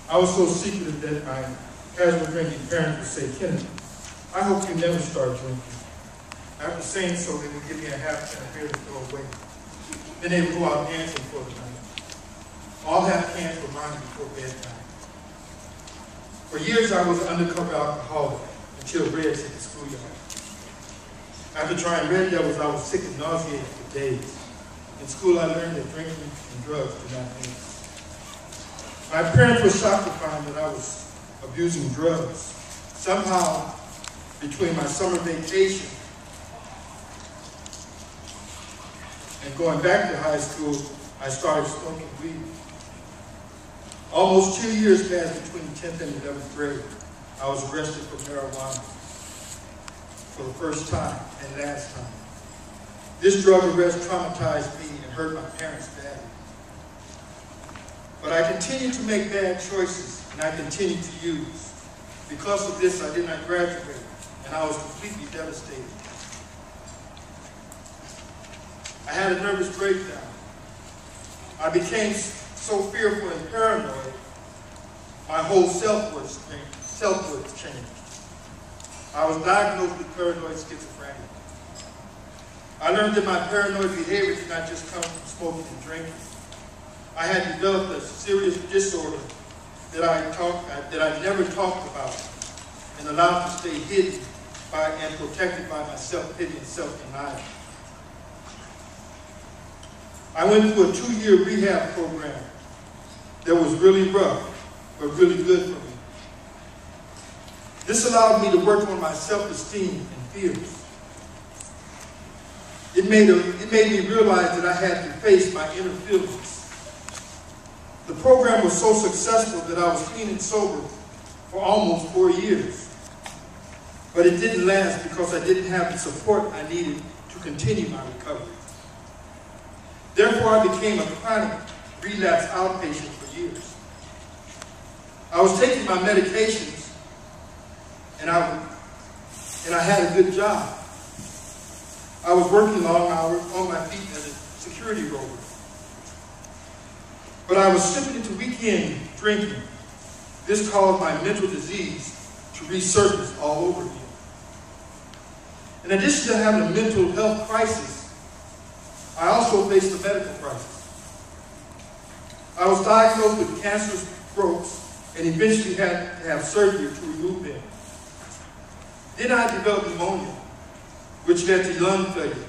I was so secretive that my casual drinking parents would say, "Kenneth, I hope you never start drinking." After saying so, they would give me a half can of beer to throw away. Then they would go out dancing for the night. All half cans were mine before bedtime. For years, I was an undercover alcoholic until Reds hit the schoolyard. After trying Red Devils, I was sick and nauseated for days. In school, I learned that drinking and drugs do not mix. My parents were shocked to find that I was abusing drugs. Somehow, between my summer vacation and going back to high school, I started smoking weed. Almost 2 years passed between 10th and 11th grade. I was arrested for marijuana for the first time and last time. This drug arrest traumatized me and hurt my parents badly. But I continued to make bad choices, and I continued to use. Because of this, I did not graduate, and I was completely devastated. I had a nervous breakdown. I became so fearful and paranoid, my whole self-worth changed. I was diagnosed with paranoid schizophrenia. I learned that my paranoid behavior did not just come from smoking and drinking. I had developed a serious disorder that I never talked about and allowed to stay hidden and protected by my self-pity and self-denial. I went through a 2-year rehab program that was really rough, but really good for me. This allowed me to work on my self-esteem and fears. It made me realize that I had to face my inner feelings. The program was so successful that I was clean and sober for almost 4 years. But it didn't last because I didn't have the support I needed to continue my recovery. Therefore, I became a chronic relapse outpatient for years. I was taking my medications, and I had a good job. I was working long hours on my feet as a security rover. But I was slipping into weekend drinking. This caused my mental disease to resurface all over again. In addition to having a mental health crisis, I also faced a medical crisis. I was diagnosed with cancerous growths and eventually had to have surgery to remove them. Then I developed pneumonia, which led to lung failure.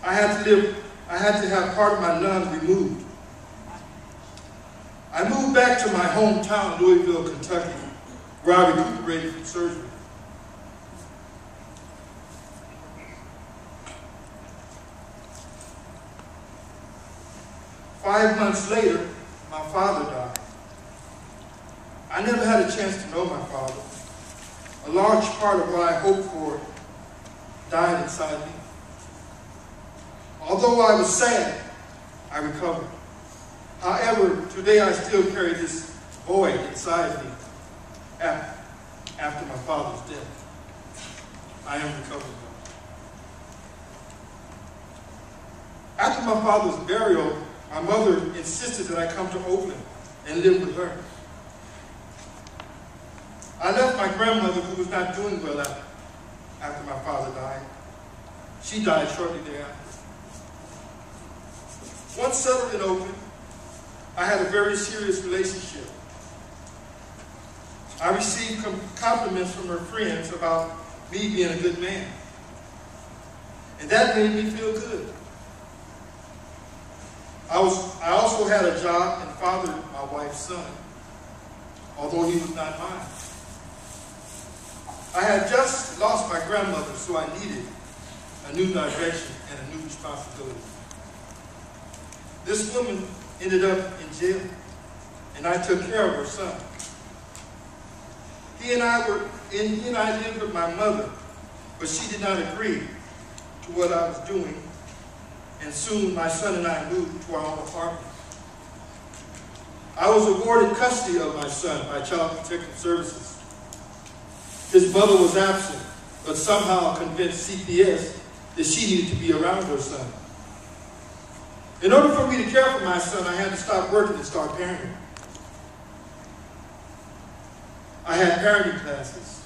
I had to have part of my lung removed. I moved back to my hometown, Louisville, Kentucky, where I recuperated from surgery. Five months later, my father died. I never had a chance to know my father. A large part of what I hoped for died inside me. Although I was sad, I recovered. However, today I still carry this void inside me after my father's death. I am recovered. After my father's burial, my mother insisted that I come to Oakland and live with her. I left my grandmother, who was not doing well after my father died. She died shortly thereafter. Once settled in Oakland, I had a very serious relationship. I received compliments from her friends about me being a good man. And that made me feel good. I also had a job and fathered my wife's son, although he was not mine. I had just lost my grandmother, so I needed a new direction and a new responsibility. This woman ended up in jail, and I took care of her son. He and I lived with my mother, but she did not agree to what I was doing, and soon my son and I moved to our own apartment. I was awarded custody of my son by Child Protective Services. His mother was absent, but somehow convinced CPS that she needed to be around her son. In order for me to care for my son, I had to stop working and start parenting. I had parenting classes.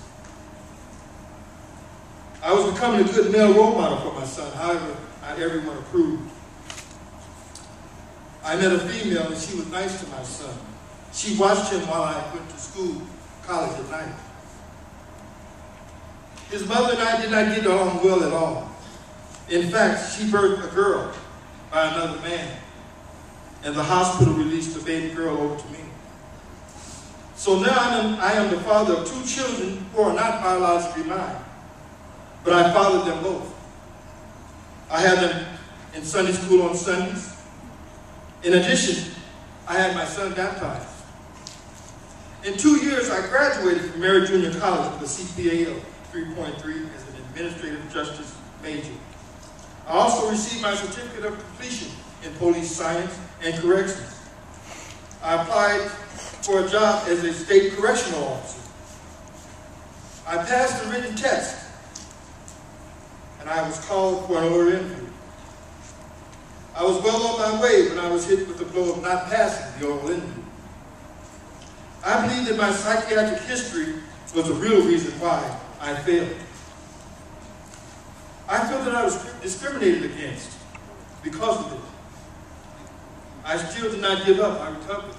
I was becoming a good male role model for my son, however, not everyone approved. I met a female and she was nice to my son. She watched him while I went to school, college at night. His mother and I did not get along well at all. In fact, she birthed a girl by another man, and the hospital released the baby girl over to me. So now I am the father of 2 children who are not biologically mine, but I fathered them both. I had them in Sunday school on Sundays. In addition, I had my son baptized. In 2 years, I graduated from Mary Junior College with a CPA of 3.3 as an administrative justice major. I also received my certificate of completion in police science and corrections. I applied for a job as a state correctional officer. I passed the written test, and I was called for an oral interview. I was well on my way when I was hit with the blow of not passing the oral interview. I believe that my psychiatric history was the real reason why I failed. I felt that I was discriminated against because of it. I still did not give up. I recovered.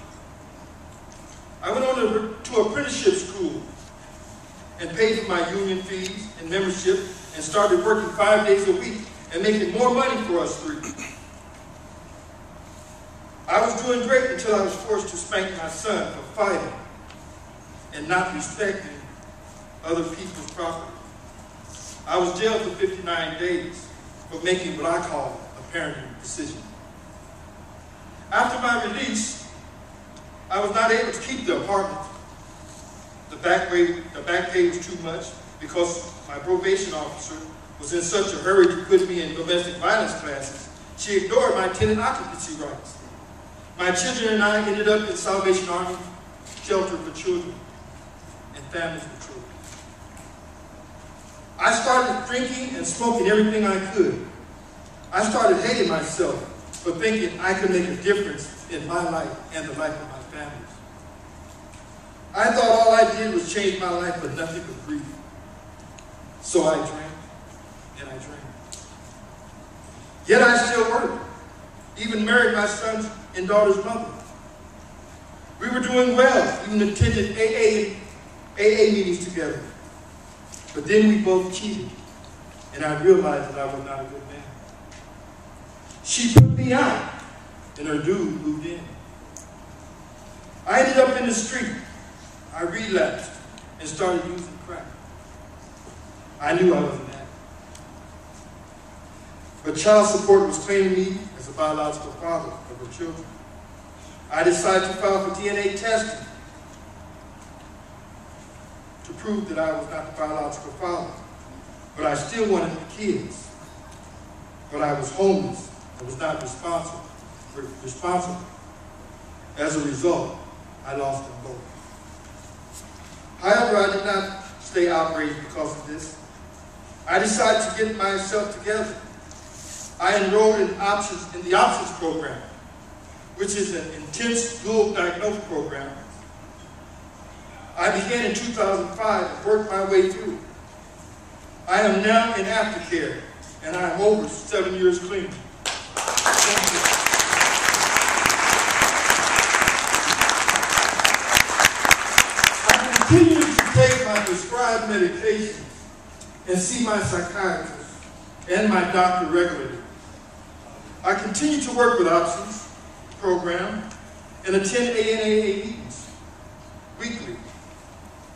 I went on to apprenticeship school and paid for my union fees and membership and started working 5 days a week and making more money for us 3. I was doing great until I was forced to spank my son for fighting and not respecting other people's property. I was jailed for 59 days for making what I call a parenting decision. After my release, I was not able to keep the apartment. The back pay was too much because my probation officer was in such a hurry to put me in domestic violence classes, she ignored my tenant occupancy rights. My children and I ended up in Salvation Army shelter for children and families for children. I started drinking and smoking everything I could. I started hating myself for thinking I could make a difference in my life and the life of my family. I thought all I did was change my life, but nothing but grief. So I drank and I drank. Yet I still worked, even married my son's and daughter's mother. We were doing well, even attended AA meetings together. But then we both cheated, and I realized that I was not a good man. She put me out, and her dude moved in. I ended up in the street. I relapsed and started using crack. I knew I wasn't happy. But child support was claiming me as a biological father of her children. I decided to file for DNA testing to prove that I was not the biological father. But I still wanted the kids. But I was homeless and was not responsible. As a result, I lost them both. However, I did not stay outraged because of this. I decided to get myself together. I enrolled in the options program, which is an intense dual diagnosis program. I began in 2005 and worked my way through. I am now in aftercare, and I am over 7 years clean. Thank you. I continue to take my prescribed medications and see my psychiatrist and my doctor regularly. I continue to work with Options program and attend ANAA meetings weekly.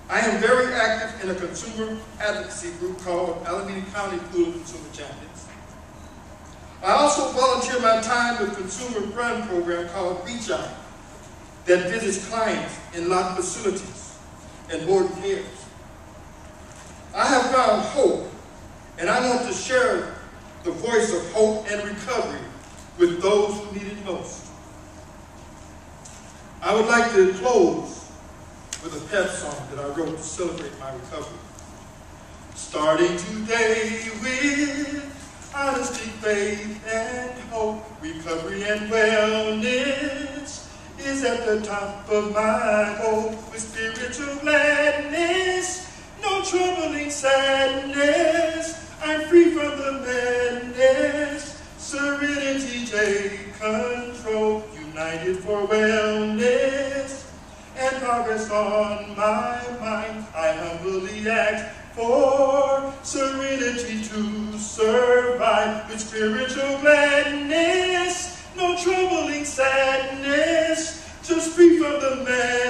I am very active in a consumer advocacy group called Alameda County Pool Consumer Champions. I also volunteer my time with a consumer-run program called Reach Out that visits clients in locked facilities and board cares. I have found hope, and I want to share the voice of hope and recovery with those who need it most. I would like to close with a pep song that I wrote to celebrate my recovery. Starting today with honesty, faith, and hope, recovery and wellness is at the top of my goal. With spiritual gladness, no troubling sadness, I'm free from the madness. Serenity take control, united for wellness and progress on my mind. I humbly ask for serenity to survive. With spiritual gladness, no troubling sadness, just free from the madness.